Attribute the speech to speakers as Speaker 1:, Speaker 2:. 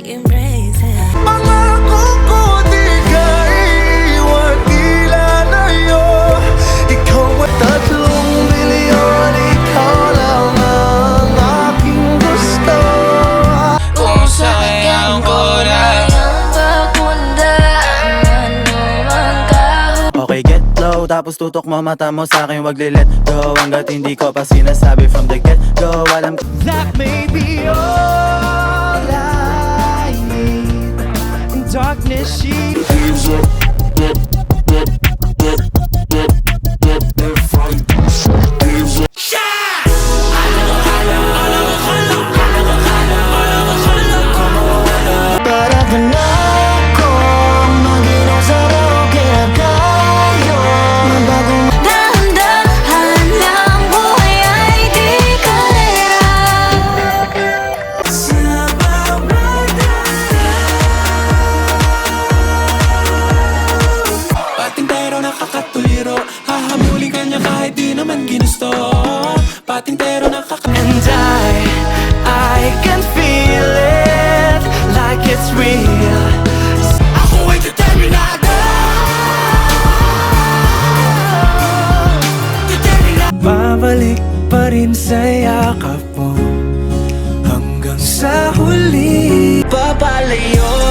Speaker 1: embrace it.
Speaker 2: Pangako ko di ka iiwan, tila na yun. Ikaw at 3 bilyon, ikaw lang ang aking gusto.
Speaker 3: Kung sayang ko na
Speaker 2: Okay, get low, tapos tutok mo mata mo sa'kin, wag li-let go. Hanggat hindi ko pa sinasabi from the get-go. Alam ko that may be all I need. In darkness she gives up. Para ba na ako mag-inom sa raw kinakayo? Mabagong
Speaker 1: dahan-dahan lang, buhay ay di kalera.
Speaker 2: sa bawat
Speaker 4: Patintero nakakatuliro, hahabulin ka niya kahit di naman ginusto. Patintero
Speaker 2: And I can feel it like it's real.
Speaker 4: Ako ay determinado.
Speaker 2: Babalik pa rin sa yakap mo hanggang sa huli. Papalayo